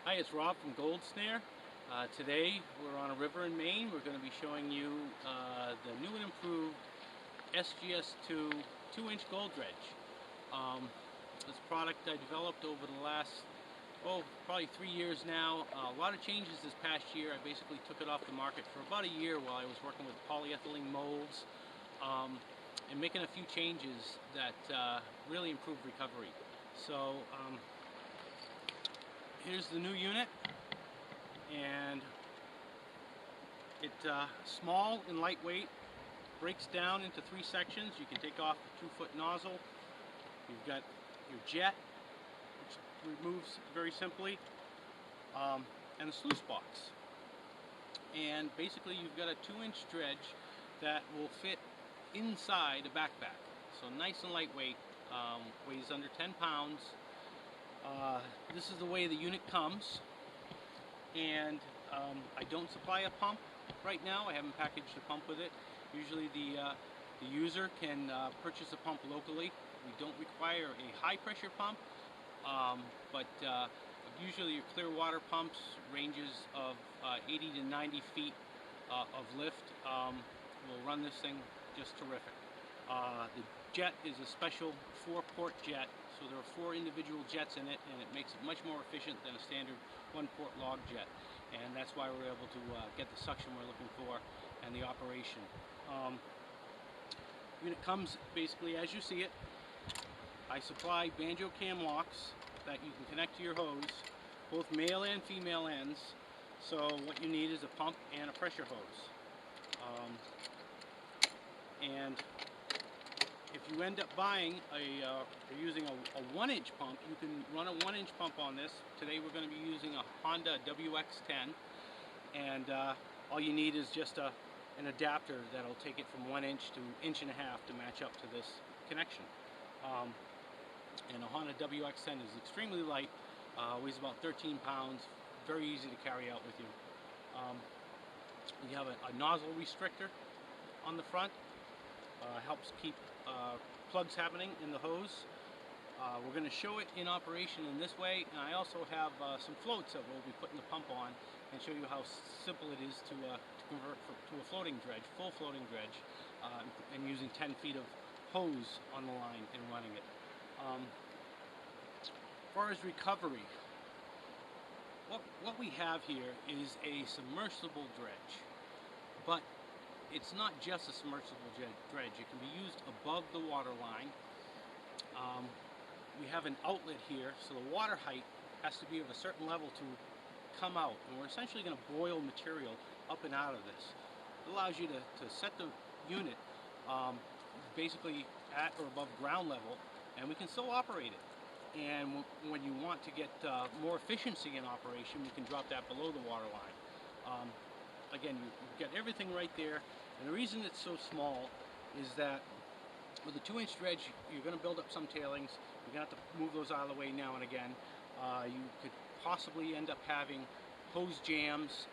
Hi, it's Rob from Goldsnare. Today we're on a river in Maine. We're going to be showing you the new and improved SGS2 2-inch gold dredge. This product I developed over the last, probably 3 years now. A lot of changes this past year. I basically took it off the market for about a year while I was working with polyethylene molds and making a few changes that really improved recovery. So here's the new unit, and it's small and lightweight, breaks down into 3 sections. You can take off the 2-foot nozzle. You've got your jet, which removes very simply, and a sluice box. And basically you've got a 2-inch dredge that will fit inside a backpack. So nice and lightweight, weighs under 10 pounds. This is the way the unit comes, and I don't supply a pump right now. I haven't packaged a pump with it. Usually the user can purchase a pump locally. We don't require a high pressure pump, but usually your clear water pumps, ranges of 80 to 90 feet of lift, will run this thing just terrific. The jet is a special 4-port jet, so there are 4 individual jets in it, and it makes it much more efficient than a standard 1-port log jet, and that's why we're able to get the suction we're looking for and the operation. Unit comes basically as you see it. I supply banjo cam locks that you can connect to your hose, both male and female ends. So what you need is a pump and a pressure hose. And if you end up buying or using a 1-inch pump, you can run a 1-inch pump on this. Today we're going to be using a Honda WX10, and all you need is just an adapter that'll take it from 1 inch to 1.5 inches to match up to this connection. And a Honda WX10 is extremely light, weighs about 13 pounds, very easy to carry out with you. You have a nozzle restrictor on the front, helps keep plugs happening in the hose. We're going to show it in operation in this way, and I also have some floats that we'll be putting the pump on and show you how simple it is to convert to a floating dredge, full floating dredge, and using 10 feet of hose on the line and running it. As far as recovery, what we have here is a submersible dredge, but it's not just a submersible dredge. It can be used above the water line. We have an outlet here, so the water height has to be of a certain level to come out, and we're essentially going to boil material up and out of this. It allows you to set the unit basically at or above ground level, and we can still operate it. And when you want to get more efficiency in operation, we can drop that below the water line. Again, you get everything right there, and the reason it's so small is that with a 2-inch dredge, you're going to build up some tailings. You're going to have to move those out of the way now and again. You could possibly end up having hose jams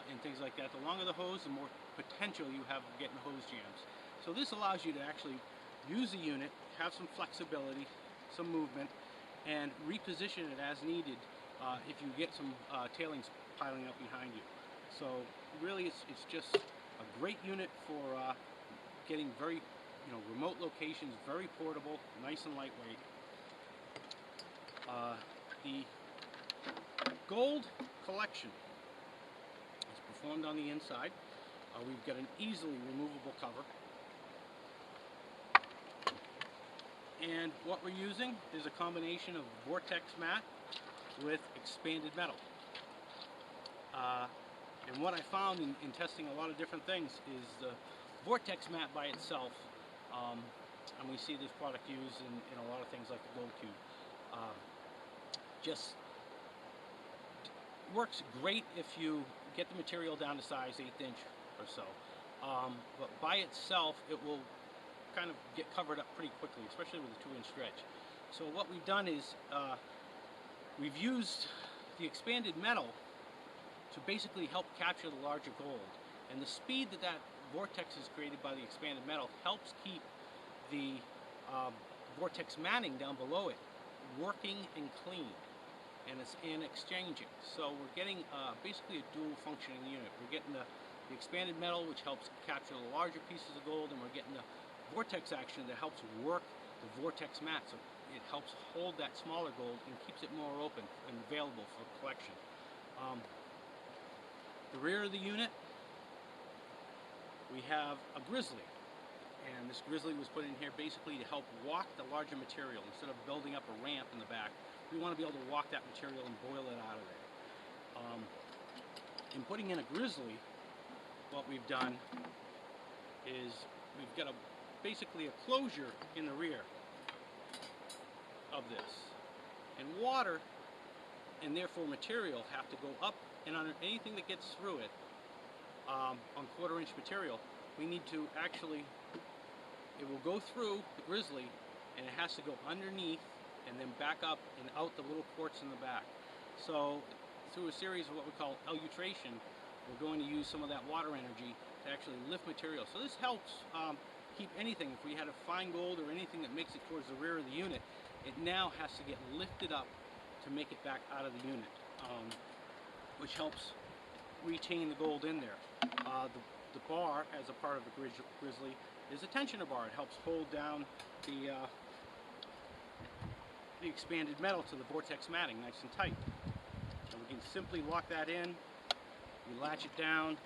and things like that. The longer the hose, the more potential you have of getting hose jams. So this allows you to actually use the unit, have some flexibility, some movement, and reposition it as needed if you get some tailings piling up behind you. So really it's just a great unit for getting very remote locations, very portable, nice and lightweight. The gold collection is performed on the inside. We've got an easily removable cover. And what we're using is a combination of vortex mat with expanded metal. And what I found in testing a lot of different things is the vortex mat by itself, and we see this product used in a lot of things like the Gold Cube, just works great if you get the material down to size 1/8 inch or so. But by itself, it will kind of get covered up pretty quickly, especially with a 2-inch dredge. So what we've done is we've used the expanded metal to basically help capture the larger gold, and the speed that vortex is created by the expanded metal helps keep the vortex matting down below it working and clean. and exchanging. So we're getting basically a dual functioning unit. We're getting the expanded metal, which helps capture the larger pieces of gold, and we're getting the vortex action that helps work the vortex mat. So it helps hold that smaller gold and keeps it more open and available for collection. The rear of the unit, we have a grizzly. And this grizzly was put in here basically to help walk the larger material. Instead of building up a ramp in the back, we want to be able to walk that material and boil it out of there. In putting in a grizzly, what we've done is we've got basically a closure in the rear of this. And water, and therefore material, have to go up and under anything that gets through it on 1/4 inch material. We need to actually, it will go through the grizzly and it has to go underneath and then back up and out the little ports in the back. So through a series of what we call elutration, we're going to use some of that water energy to actually lift material. So this helps keep anything, if we had a fine gold or anything that makes it towards the rear of the unit, it now has to get lifted up to make it back out of the unit, which helps retain the gold in there. The bar, as a part of the grizzly, is a tensioner bar. It helps hold down the expanded metal to the vortex matting nice and tight. And we can simply lock that in, we latch it down,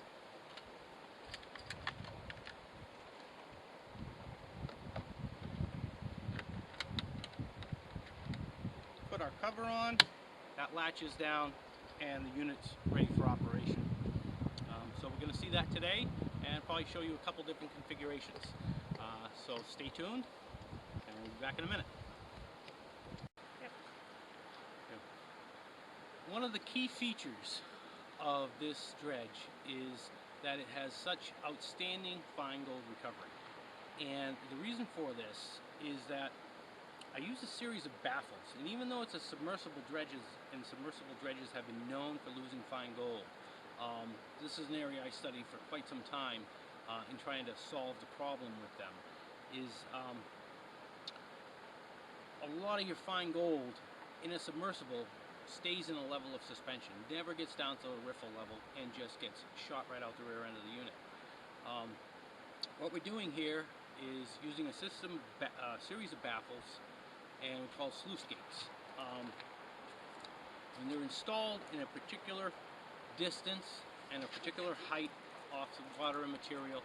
put our cover on, that latches down, and the unit's ready for operation. So we're going to see that today and probably show you a couple different configurations. So stay tuned and we'll be back in a minute. One of the key features of this dredge is that it has such outstanding fine gold recovery. And the reason for this is that I use a series of baffles, and even though it's a submersible dredges, and submersible dredges have been known for losing fine gold, this is an area I study for quite some time in trying to solve the problem with them, is a lot of your fine gold in a submersible stays in a level of suspension, never gets down to a riffle level, and just gets shot right out the rear end of the unit. What we're doing here is using a series of baffles, and we call sluice gates. And they're installed in a particular distance and a particular height off the water and material.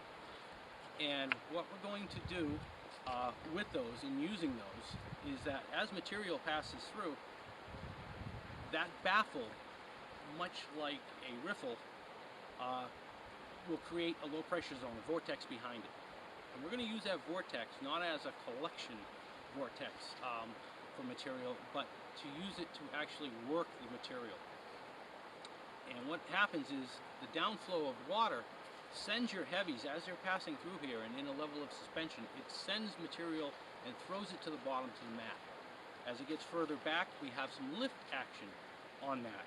And what we're going to do with those and using those is that as material passes through, that baffle, much like a riffle, will create a low pressure zone, a vortex behind it. And we're going to use that vortex not as a collection vortex for material, but to use it to actually work the material. And what happens is the downflow of water sends your heavies, as they're passing through here and in a level of suspension, it sends material and throws it to the bottom to the mat. As it gets further back, we have some lift action on that,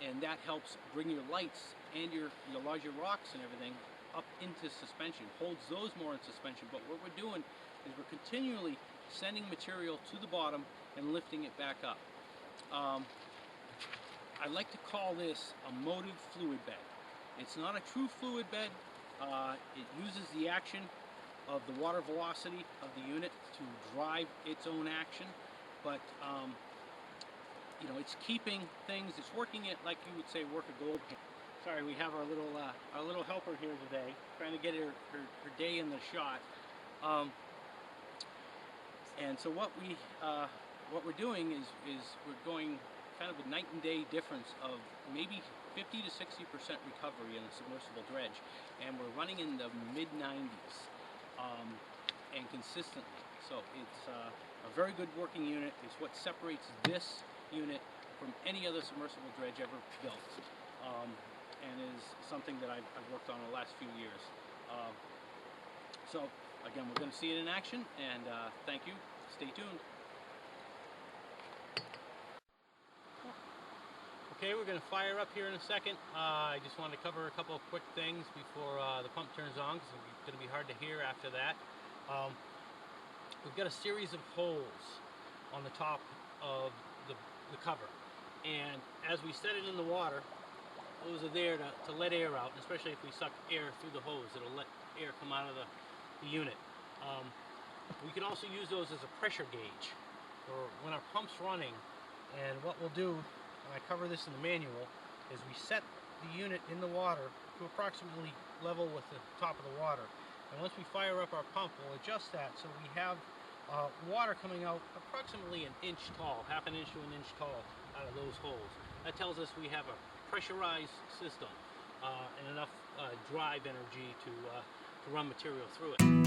and that helps bring your lights and your larger rocks and everything up into suspension, holds those more in suspension. But what we're doing is we're continually sending material to the bottom and lifting it back up. I like to call this a motive fluid bed. It's not a true fluid bed. It uses the action of the water velocity of the unit to drive its own action, but you know, it's keeping things, it's working it like you would say work a gold pan. Sorry, we have our little helper here today, trying to get her day in the shot. And so what we're doing is we're going kind of a night and day difference of maybe 50 to 60% recovery in a submersible dredge, and we're running in the mid-90s and consistently. So it's a very good working unit. It's what separates this unit from any other submersible dredge ever built, and is something that I've worked on the last few years. So again, we're going to see it in action, and thank you. Stay tuned. Okay, we're going to fire up here in a second. I just wanted to cover a couple of quick things before the pump turns on, because it's going to be hard to hear after that. We've got a series of holes on the top of the cover. and as we set it in the water, those are there to let air out, especially if we suck air through the hose. It'll let air come out of the unit. We can also use those as a pressure gauge for when our pump's running. And what we'll do, and I cover this in the manual, is we set the unit in the water to approximately level with the top of the water. And once we fire up our pump, we'll adjust that so we have water coming out approximately an inch tall, half an inch to an inch tall out of those holes. That tells us we have a pressurized system and enough drive energy to run material through it.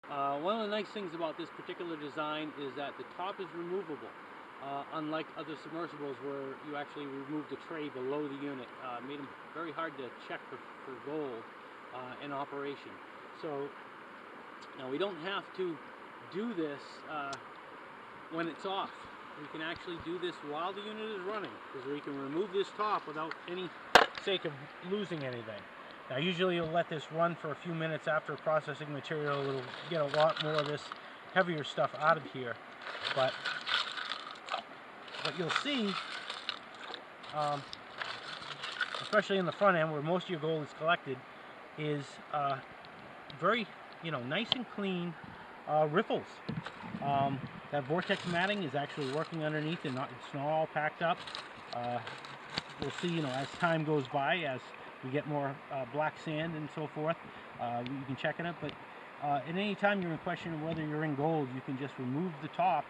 One of the nice things about this particular design is that the top is removable, unlike other submersibles where you actually remove the tray below the unit. Made them very hard to check for gold in operation. So now we don't have to do this when it's off. We can actually do this while the unit is running, because we can remove this top without any sake of losing anything. Now usually you'll let this run for a few minutes after processing material. It'll get a lot more of this heavier stuff out of here. But what you'll see, especially in the front end where most of your gold is collected, is very, nice and clean riffles. That vortex matting is actually working underneath and it's not all packed up. We'll see, as time goes by, as we get more black sand and so forth, you can check it out. But at any time you're in question of whether you're in gold, you can just remove the top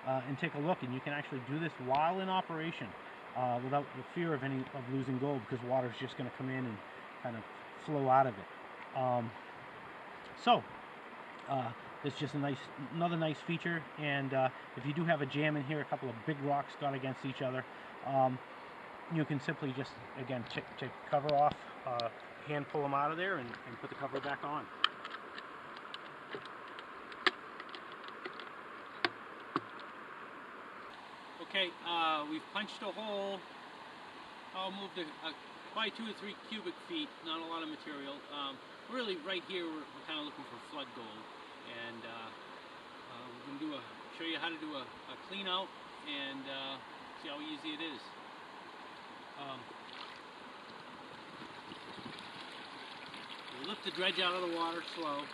and take a look, and you can actually do this while in operation without the fear of losing gold, because water is just going to come in and kind of flow out of it. It's just another nice feature. And if you do have a jam in here, a couple of big rocks got against each other, you can simply just, again, take the cover off, hand pull them out of there, and put the cover back on. Okay, we've punched a hole. I'll move probably 2 to 3 cubic feet, not a lot of material. Really, right here, we're kind of looking for flood gold. And we're going to show you how to do a clean out and see how easy it is. We lift the dredge out of the water slow.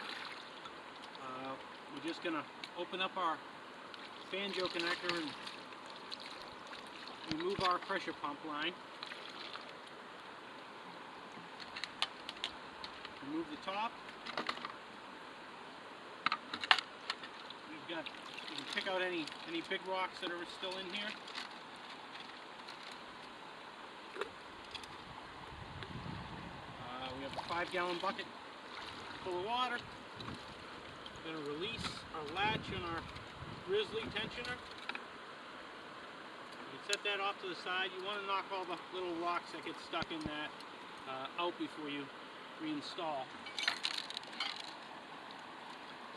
We're just going to open up our banjo connector and remove our pressure pump line. Remove the top. You can pick out any big rocks that are still in here. We have a 5-gallon bucket full of water. We're going to release our latch on our grizzly tensioner. You can set that off to the side. You want to knock all the little rocks that get stuck in that out before you reinstall.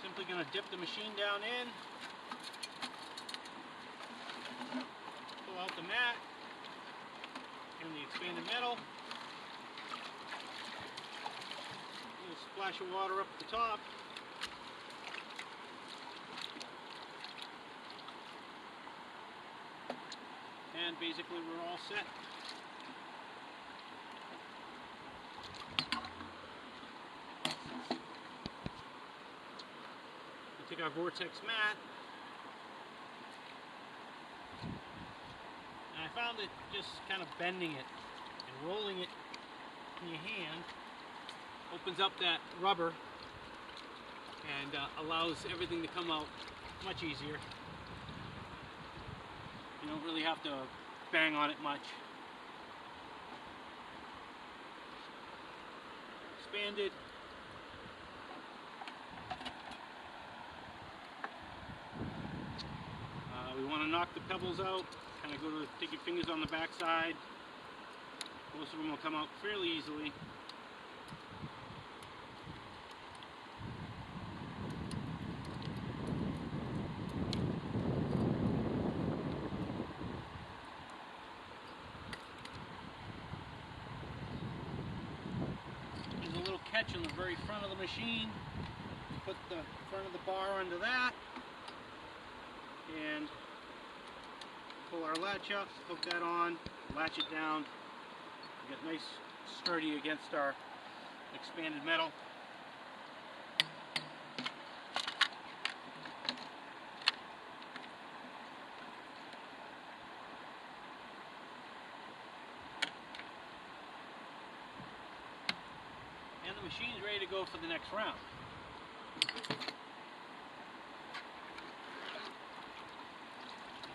Simply going to dip the machine down in, pull out the mat and the expanded metal, a little splash of water up at the top, and basically we're all set. Take our vortex mat, and I found that just kind of bending it and rolling it in your hand opens up that rubber and allows everything to come out much easier. You don't really have to bang on it much. Expanded. We want to knock the pebbles out, kind of take your fingers on the back side. Most of them will come out fairly easily. There's a little catch in the very front of the machine. Put the front of the bar under that, and pull our latch up, hook that on, latch it down, get nice sturdy against our expanded metal. And the machine's ready to go for the next round.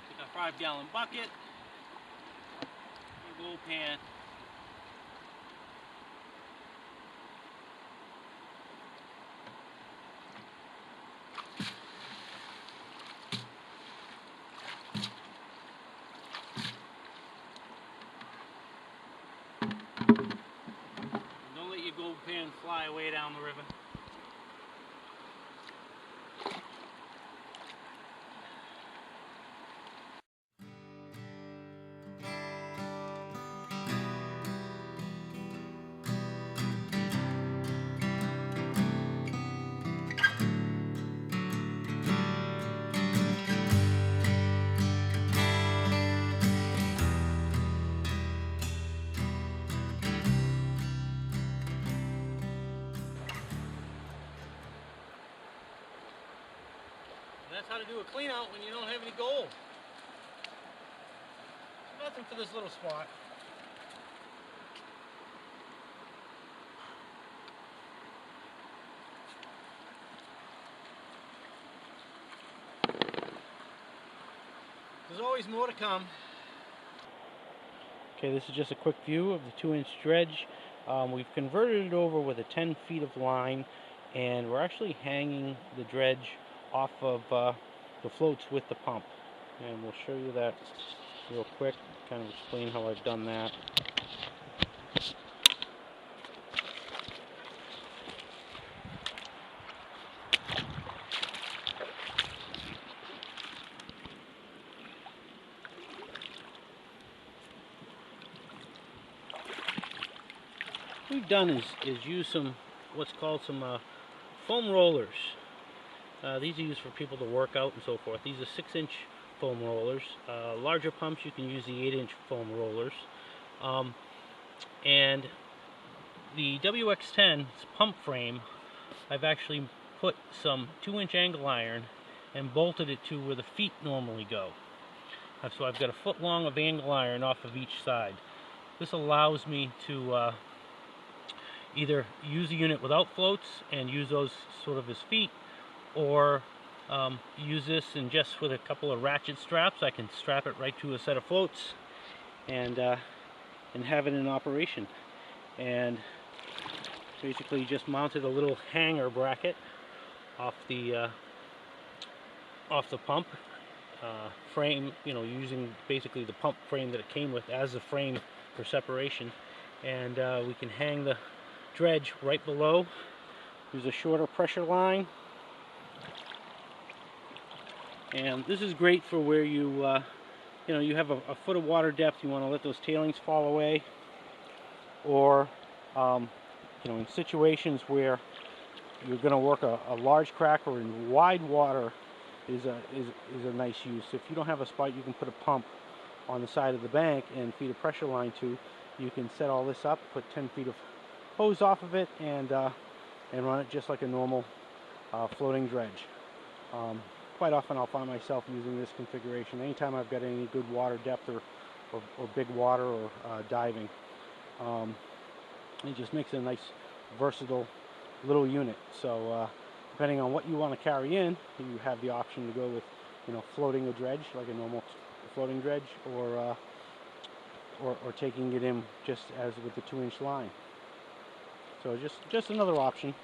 Take a 5-gallon bucket, a gold pan, gold pan fly away down the river. That's how to do a clean out when you don't have any gold. Nothing for this little spot. There's always more to come. Okay, this is just a quick view of the 2-inch dredge. We've converted it over with a 10 feet of line, and we're actually hanging the dredge off of the floats with the pump. And we'll show you that real quick, kind of explain how I've done that. What we've done is use what's called some foam rollers. These are used for people to work out and so forth. These are 6-inch foam rollers. Larger pumps, you can use the 8-inch foam rollers. And the WX10's pump frame, I've actually put some 2-inch angle iron and bolted it to where the feet normally go. So I've got a foot long of angle iron off of each side. This allows me to either use a unit without floats and use those sort of as feet, or use this and just with a couple of ratchet straps I can strap it right to a set of floats and have it in operation. And basically just mounted a little hanger bracket off the pump frame, you know, using basically the pump frame that it came with as a frame for separation, and we can hang the dredge right below. There's a shorter pressure line, and this is great for where you know, you have a foot of water depth, you want to let those tailings fall away, or you know, in situations where you're going to work a large crack or in wide water is a nice use. If you don't have a spot you can put a pump on the side of the bank and feed a pressure line to, you can set all this up, put 10 feet of hose off of it, and run it just like a normal floating dredge. Quite often I'll find myself using this configuration anytime I've got any good water depth or big water or diving. It just makes it a nice versatile little unit. So depending on what you want to carry in, you have the option to go with, you know, floating a dredge like a normal floating dredge, or taking it in just as with the 2-inch line. So just another option.